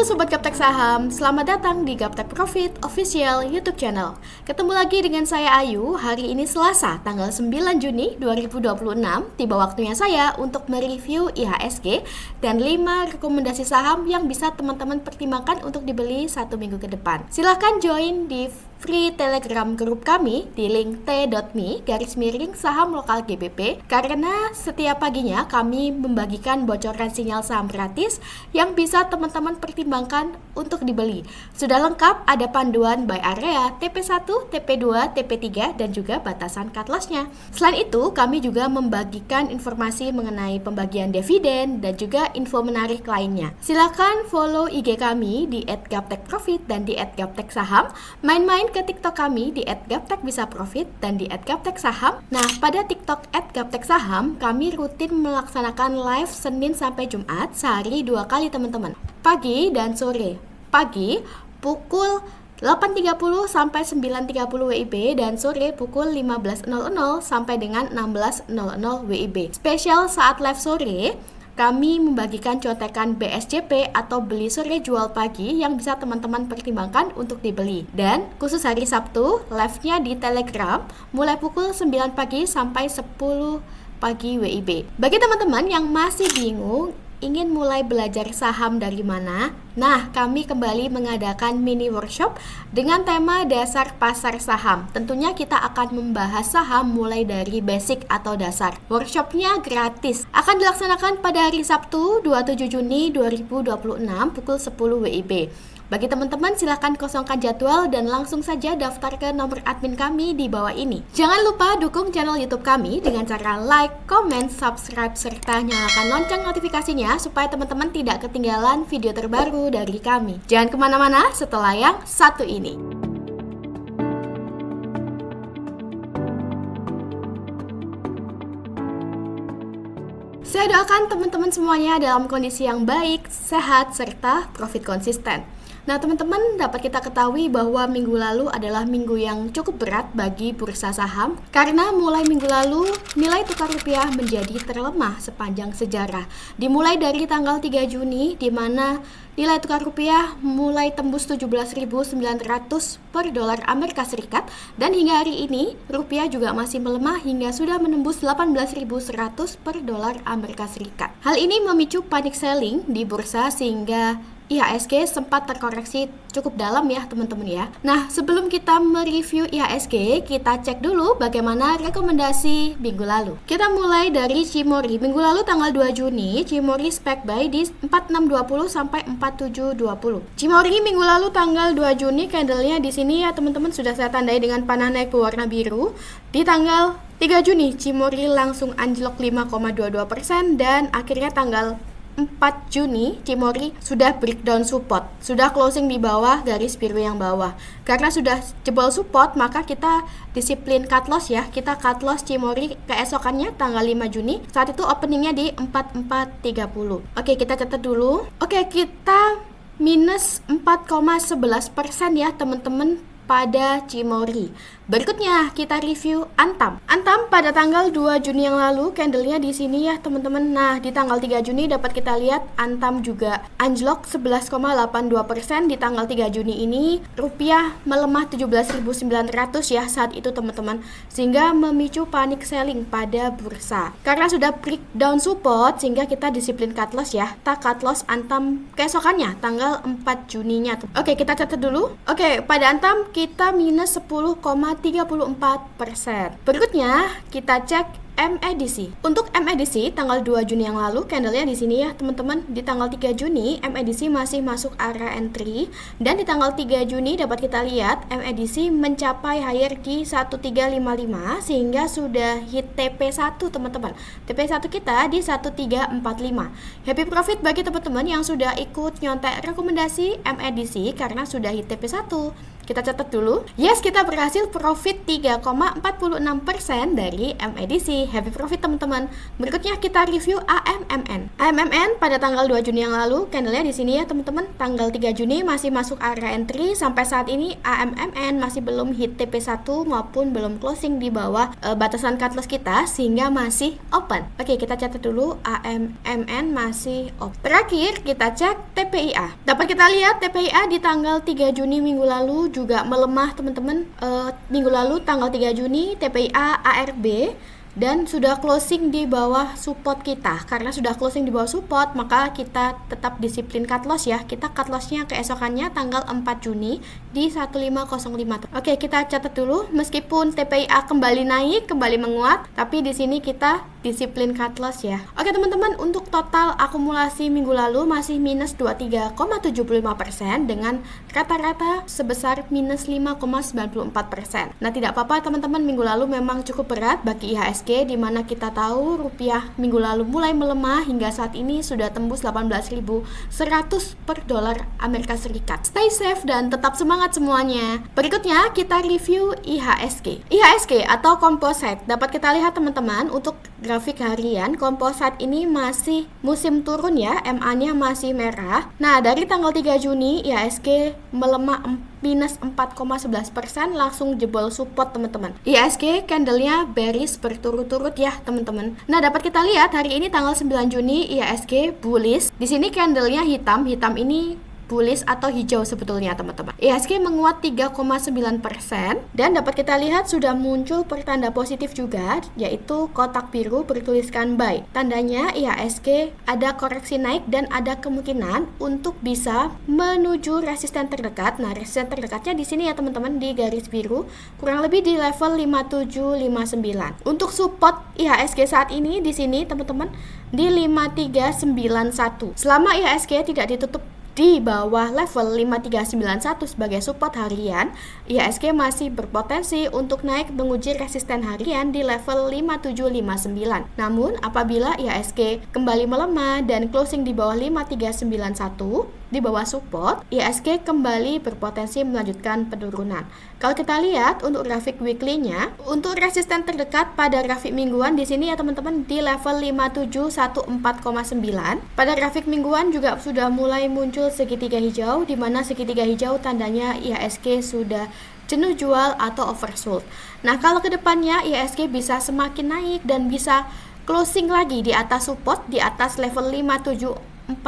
Halo Sobat Gaptek Saham, selamat datang di Gaptek Profit Official YouTube Channel. Ketemu lagi dengan saya Ayu, hari ini Selasa, tanggal 9 Juni 2026. Tiba waktunya saya untuk mereview IHSG dan 5 rekomendasi saham yang bisa teman-teman pertimbangkan untuk dibeli 1 minggu ke depan. Silahkan join di free telegram grup kami di link t.me/saham lokal GBP, karena setiap paginya kami membagikan bocoran sinyal saham gratis yang bisa teman-teman pertimbangkan untuk dibeli. Sudah lengkap, ada panduan buy area, TP1, TP2, TP3 dan juga batasan cut loss-nya. Selain itu, kami juga membagikan informasi mengenai pembagian dividen dan juga info menarik lainnya. Silakan follow IG kami di @gaptekprofit dan di @gapteksaham. Main-main ke TikTok kami di @gaptekbisaprofit dan di @gapteksaham. Nah, pada TikTok @gapteksaham kami rutin melaksanakan live Senin sampai Jumat sehari 2 kali teman-teman. Pagi dan sore. Pagi pukul 8.30 sampai 9.30 WIB dan sore pukul 15.00 sampai dengan 16.00 WIB. Spesial saat live sore, kami membagikan contekan BSJP atau beli sore jual pagi yang bisa teman-teman pertimbangkan untuk dibeli. Dan khusus hari Sabtu, live-nya di Telegram mulai pukul 9 pagi sampai 10 pagi WIB. Bagi teman-teman yang masih bingung ingin mulai belajar saham dari mana? Nah, kami kembali mengadakan mini workshop dengan tema dasar pasar saham. Tentunya kita akan membahas saham mulai dari basic atau dasar. Workshopnya gratis. Akan dilaksanakan pada hari Sabtu 27 Juni 2026 pukul 10 WIB. Bagi teman-teman silahkan kosongkan jadwal dan langsung saja daftar ke nomor admin kami di bawah ini. Jangan lupa dukung channel YouTube kami dengan cara like, comment, subscribe, serta nyalakan lonceng notifikasinya supaya teman-teman tidak ketinggalan video terbaru dari kami. Jangan kemana-mana setelah yang satu ini. Saya doakan teman-teman semuanya dalam kondisi yang baik, sehat, serta profit konsisten. Nah teman-teman, dapat kita ketahui bahwa minggu lalu adalah minggu yang cukup berat bagi bursa saham, karena mulai minggu lalu nilai tukar rupiah menjadi terlemah sepanjang sejarah. Dimulai dari tanggal 3 Juni di mana nilai tukar rupiah mulai tembus 17.900 per dolar Amerika Serikat, dan hingga hari ini rupiah juga masih melemah hingga sudah menembus 18.100 per dolar Amerika Serikat. Hal ini memicu panic selling di bursa sehingga IHSG sempat terkoreksi cukup dalam ya teman-teman ya. Nah, sebelum kita mereview IHSG, kita cek dulu bagaimana rekomendasi minggu lalu. Kita mulai dari Cimori. Minggu lalu tanggal 2 Juni, Cimori spek buy di 4620 sampai 4720. Cimori minggu lalu tanggal 2 Juni candlenya di sini ya teman-teman sudah saya tandai dengan panah naik berwarna biru. Di tanggal 3 Juni, Cimori langsung anjlok 5,22% dan akhirnya tanggal 4 Juni, Cimori sudah breakdown support, sudah closing di bawah garis biru yang bawah. Karena sudah jebol support, maka kita disiplin cut loss ya. Kita cut loss Cimori keesokannya tanggal 5 Juni. Saat itu openingnya di 4430. Oke, kita catat dulu. Oke, kita minus 4,11% ya teman-teman pada Cimori. Berikutnya kita review Antam. Antam pada tanggal 2 Juni yang lalu candlenya di sini ya teman-teman. Nah, di tanggal 3 Juni dapat kita lihat Antam juga anjlok 11,82%. Di tanggal 3 Juni ini rupiah melemah 17.900 ya saat itu teman-teman, sehingga memicu panic selling pada bursa. Karena sudah breakdown support sehingga kita disiplin cut loss ya. Kita cut loss Antam keesokannya tanggal 4 Juninya. Oke, kita catat dulu. Oke, pada Antam kita minus 10,34%. Berikutnya kita cek MEDC. Untuk MEDC tanggal 2 Juni yang lalu candlenya di sini ya teman-teman. Di tanggal 3 Juni MEDC masih masuk area entry, dan di tanggal 3 Juni dapat kita lihat MEDC mencapai higher di 1355 sehingga sudah hit TP1 teman-teman. TP1 kita di 1345. Happy profit bagi teman-teman yang sudah ikut nyontek rekomendasi MEDC karena sudah hit TP1. Kita catat dulu. Yes, kita berhasil profit 3,46% dari MADC. Happy profit teman-teman. Berikutnya kita review AMMN. AMMN pada tanggal 2 Juni yang lalu, candlenya di sini ya teman-teman. Tanggal 3 Juni masih masuk area entry. Sampai saat ini AMMN masih belum hit TP1 maupun belum closing di bawah batasan cut loss kita, sehingga masih open. Oke, kita catat dulu AMMN masih open. Terakhir kita cek TPIA. Dapat kita lihat TPIA di tanggal 3 Juni minggu lalu juga melemah teman-teman. Minggu lalu tanggal 3 Juni TPIA ARB dan sudah closing di bawah support kita. Karena sudah closing di bawah support, maka kita tetap disiplin cut loss ya. Kita cut lossnya keesokannya tanggal 4 Juni di 1505. Oke, kita catat dulu. Meskipun TPIA kembali naik, kembali menguat, tapi di sini kita disiplin cut loss ya. Oke teman-teman, untuk total akumulasi minggu lalu masih minus 23,75% dengan rata-rata sebesar minus 5,94%. Nah, tidak apa-apa teman-teman, minggu lalu memang cukup berat bagi IHSG, di mana kita tahu rupiah minggu lalu mulai melemah hingga saat ini sudah tembus 18.100 per dolar Amerika Serikat. Stay safe dan tetap semangat semuanya. Berikutnya kita review IHSG. IHSG atau composite. Dapat kita lihat teman-teman, untuk grafik harian composite ini masih musim turun ya, MA-nya masih merah. Nah, dari tanggal 3 Juni IHSG melemah minus 4,11%, langsung jebol support teman-teman. IHSG candlenya bearish berturut-turut ya teman-teman. Nah, dapat kita lihat hari ini tanggal 9 Juni IHSG bullish. Di sini candlenya hitam ini bullish atau hijau sebetulnya teman-teman. IHSG menguat 3,9% dan dapat kita lihat sudah muncul pertanda positif juga, yaitu kotak biru bertuliskan buy. Tandanya IHSG ada koreksi naik dan ada kemungkinan untuk bisa menuju resisten terdekat. Nah, resisten terdekatnya di sini ya teman-teman, di garis biru, kurang lebih di level 5759. Untuk support IHSG saat ini di sini teman-teman di 5391. Selama IHSG tidak ditutup di bawah level 5391 sebagai support harian, IHSG masih berpotensi untuk naik menguji resisten harian di level 5759. Namun, apabila IHSG kembali melemah dan closing di bawah 5391 di bawah support, IHSG kembali berpotensi melanjutkan penurunan. Kalau kita lihat untuk grafik weekly-nya, untuk resisten terdekat pada grafik mingguan di sini ya teman-teman di level 5714,9. Pada grafik mingguan juga sudah mulai muncul segitiga hijau, di mana segitiga hijau tandanya IHSG sudah jenuh jual atau oversold. Nah, kalau kedepannya IHSG bisa semakin naik dan bisa closing lagi di atas support di atas level 5714,9,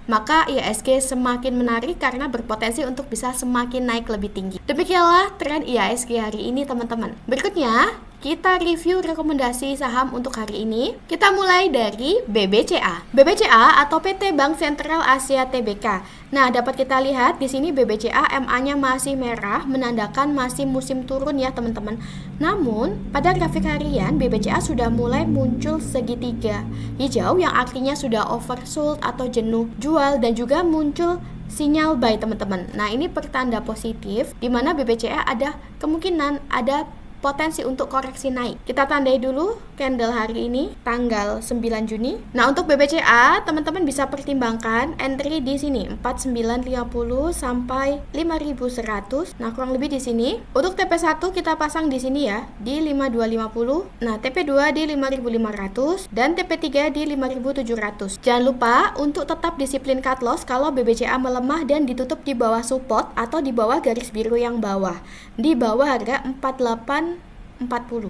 maka IHSG semakin menarik karena berpotensi untuk bisa semakin naik lebih tinggi. Demikianlah tren IHSG hari ini teman-teman. Berikutnya kita review rekomendasi saham untuk hari ini. Kita mulai dari BBCA. BBCA atau PT Bank Sentral Asia Tbk. Nah, dapat kita lihat di sini BBCA MA-nya masih merah, menandakan masih musim turun ya teman-teman. Namun, pada grafik harian BBCA sudah mulai muncul segitiga hijau yang artinya sudah oversold atau jenuh jual dan juga muncul sinyal buy teman-teman. Nah, ini pertanda positif di mana BBCA ada kemungkinan ada potensi untuk koreksi naik. Kita tandai dulu candle hari ini tanggal 9 Juni. Nah, untuk BBCA teman-teman bisa pertimbangkan entry di sini 4950 sampai 5100. Nah, kurang lebih di sini. Untuk TP1 kita pasang di sini ya di 5250. Nah, TP2 di 5500 dan TP3 di 5700. Jangan lupa untuk tetap disiplin cut loss kalau BBCA melemah dan ditutup di bawah support atau di bawah garis biru yang bawah. Di bawah harga 4840.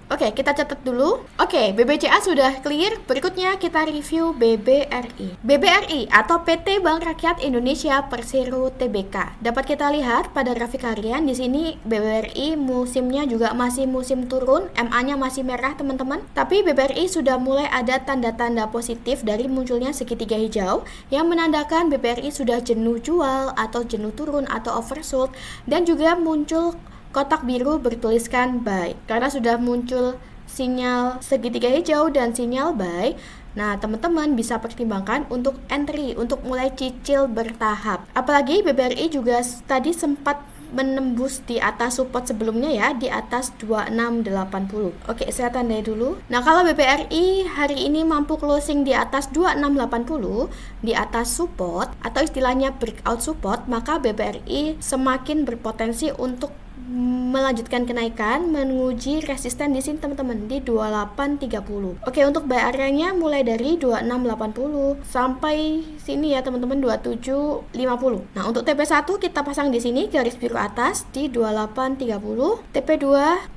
Oke, kita catat dulu. Oke, BBCA sudah clear. Berikutnya kita review BBRI. BBRI atau PT Bank Rakyat Indonesia Persero Tbk. Dapat kita lihat pada grafik harian di sini BBRI musimnya juga masih musim turun, MA-nya masih merah teman-teman. Tapi BBRI sudah mulai ada tanda-tanda positif dari munculnya segitiga hijau yang menandakan BBRI sudah jenuh jual atau jenuh turun atau oversold, dan juga muncul kotak biru bertuliskan buy. Karena sudah muncul sinyal segitiga hijau dan sinyal buy, nah teman-teman bisa pertimbangkan untuk entry, untuk mulai cicil bertahap. Apalagi BBRI juga tadi sempat menembus di atas support sebelumnya ya, di atas 2680. Oke, saya tandai dulu. Nah, kalau BBRI hari ini mampu closing di atas 2680 di atas support atau istilahnya breakout support, maka BBRI semakin berpotensi untuk melanjutkan kenaikan menguji resisten di sini teman-teman di 2830. Oke, untuk buy area-nya mulai dari 2680 sampai sini ya teman-teman 2750. Nah, untuk TP1 kita pasang di sini garis biru atas di 2830, TP2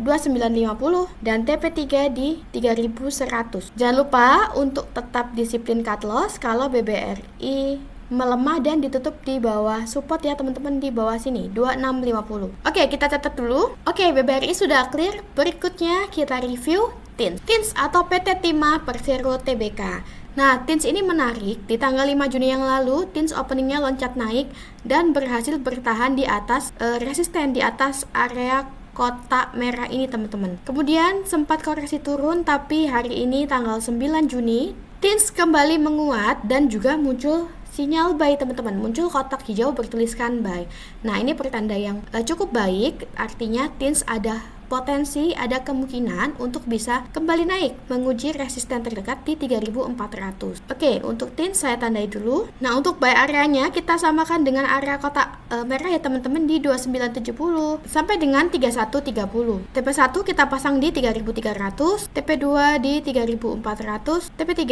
2950 dan TP3 di 3100. Jangan lupa untuk tetap disiplin cut loss kalau BBRI melemah dan ditutup di bawah support ya teman-teman, di bawah sini 2650. Oke, kita catat dulu. Oke, BBRI sudah clear. Berikutnya kita review TINS atau PT Timah Persero Tbk. Nah, TINS ini menarik. Di tanggal 5 Juni yang lalu, TINS openingnya loncat naik dan berhasil bertahan di atas resisten di atas area kotak merah ini teman-teman. Kemudian sempat koreksi turun, tapi hari ini tanggal 9 Juni TINS kembali menguat dan juga muncul sinyal buy teman-teman, muncul kotak hijau bertuliskan buy. Nah, ini pertanda yang cukup baik, artinya TINS ada potensi, ada kemungkinan untuk bisa kembali naik menguji resisten terdekat di 3400. Oke, untuk TINS saya tandai dulu. Nah, untuk buy area-nya kita samakan dengan area kotak merah ya teman-teman di 2970 sampai dengan 3130. TP1 kita pasang di 3300, TP2 di 3400, TP3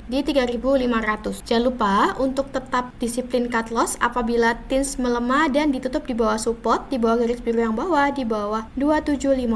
di 3500. Jangan lupa untuk tetap disiplin cut loss apabila TINS melemah dan ditutup di bawah support, di bawah garis biru yang bawah, di bawah 2750.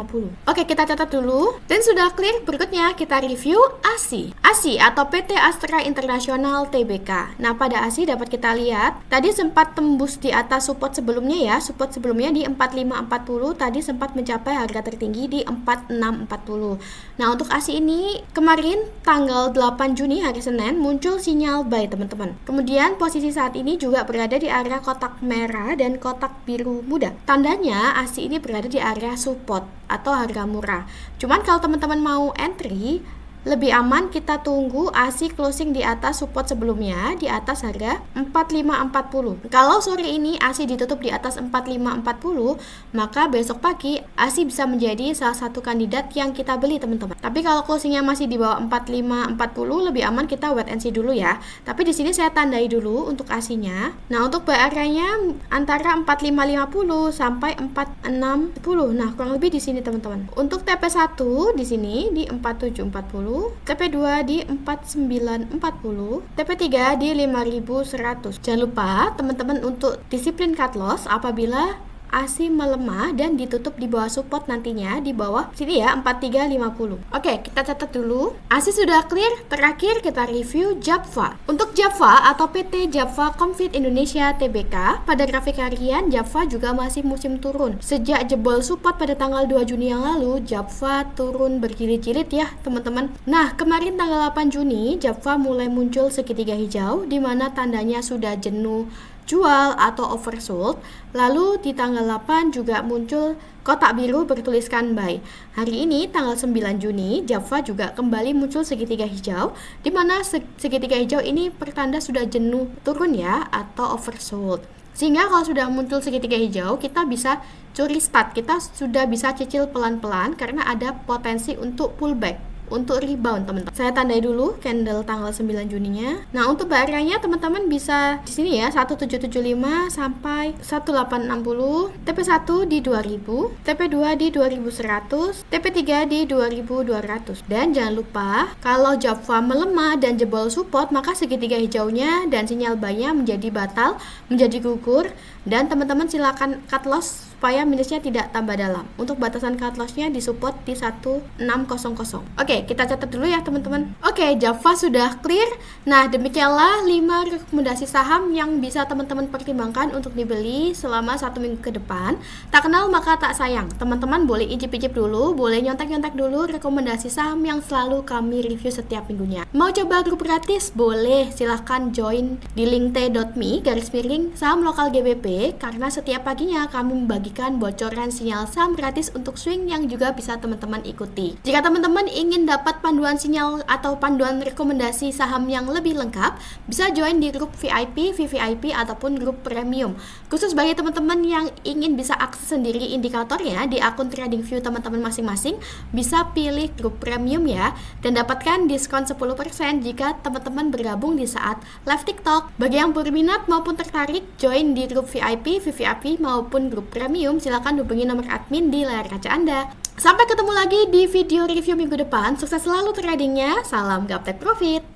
Oke, kita catat dulu. Dan sudah clear, berikutnya kita review ASI. ASI atau PT Astra International Tbk. Nah, pada ASI dapat kita lihat tadi sempat tembus di atas support sebelumnya ya. Support sebelumnya di 4540, tadi sempat mencapai harga tertinggi di 4640. Nah, untuk ASI ini kemarin tanggal 8 Juni hari Senin muncul sinyal buy teman-teman. Kemudian posisi saat ini juga berada di area kotak merah dan kotak biru muda. Tandanya ASI ini berada di area support atau harga murah. Cuman kalau teman-teman mau entry, lebih aman kita tunggu ASI closing di atas support sebelumnya di atas harga 4540. Kalau sore ini ASI ditutup di atas 4540, maka besok pagi ASI bisa menjadi salah satu kandidat yang kita beli teman-teman. Tapi kalau closingnya masih di bawah 4540, lebih aman kita wait and see dulu ya. Tapi di sini saya tandai dulu untuk ASI-nya. Nah, untuk buy area-nya antara 4550 sampai 4610. Nah, kurang lebih di sini teman-teman. Untuk TP1 di sini di 4740, TP2 di 4940, TP3 di 5100. Jangan lupa teman-teman untuk disiplin cut loss apabila ASI melemah dan ditutup di bawah support nantinya di bawah sini ya 4350. Oke, kita catat dulu. ASI sudah clear. Terakhir kita review Java. Untuk Java atau PT Java Comfort Indonesia Tbk, pada grafik harian Java juga masih musim turun. Sejak jebol support pada tanggal 2 Juni yang lalu, Java turun berjilid-jilid ya teman-teman. Nah, kemarin tanggal 8 Juni Java mulai muncul segitiga hijau di mana tandanya sudah jenuh jual atau oversold. Lalu di tanggal 8 juga muncul kotak biru bertuliskan buy. Hari ini tanggal 9 Juni Java juga kembali muncul segitiga hijau, di mana segitiga hijau ini pertanda sudah jenuh turun ya atau oversold. Sehingga kalau sudah muncul segitiga hijau, kita bisa curi start, kita sudah bisa cicil pelan-pelan karena ada potensi untuk pullback, untuk rebound teman-teman. Saya tandai dulu candle tanggal 9 Juninya. Nah, untuk barangnya teman-teman bisa di sini ya 1775 sampai 1860, TP1 di 2000, TP2 di 2100, TP3 di 2200. Dan jangan lupa kalau Java melemah dan jebol support, maka segitiga hijaunya dan sinyal buy-nya menjadi batal, menjadi gugur, dan teman-teman silakan cut loss supaya minusnya tidak tambah dalam. Untuk batasan cut loss-nya di support di 1600. Oke, kita catat dulu ya teman-teman. Oke, Java sudah clear. Nah, demikianlah 5 rekomendasi saham yang bisa teman-teman pertimbangkan untuk dibeli selama 1 minggu ke depan. Tak kenal maka tak sayang. Teman-teman boleh icip-icip dulu, boleh nyontek-nyontek dulu rekomendasi saham yang selalu kami review setiap minggunya. Mau coba grup gratis? Boleh, silahkan join di link t.me / saham lokal GBP, karena setiap paginya kami membagikan membagikan bocoran sinyal saham gratis untuk swing yang juga bisa teman-teman ikuti. Jika teman-teman ingin dapat panduan sinyal atau panduan rekomendasi saham yang lebih lengkap, bisa join di grup VIP, VVIP, ataupun grup premium. Khusus bagi teman-teman yang ingin bisa akses sendiri indikatornya di akun TradingView teman-teman masing-masing, bisa pilih grup premium ya, dan dapatkan diskon 10% jika teman-teman bergabung di saat live TikTok. Bagi yang berminat maupun tertarik join di grup VIP, VVIP maupun grup premium, silakan hubungi nomor admin di layar kaca Anda. Sampai ketemu lagi di video review minggu depan. Sukses selalu tradingnya. Salam Gaptek Profit.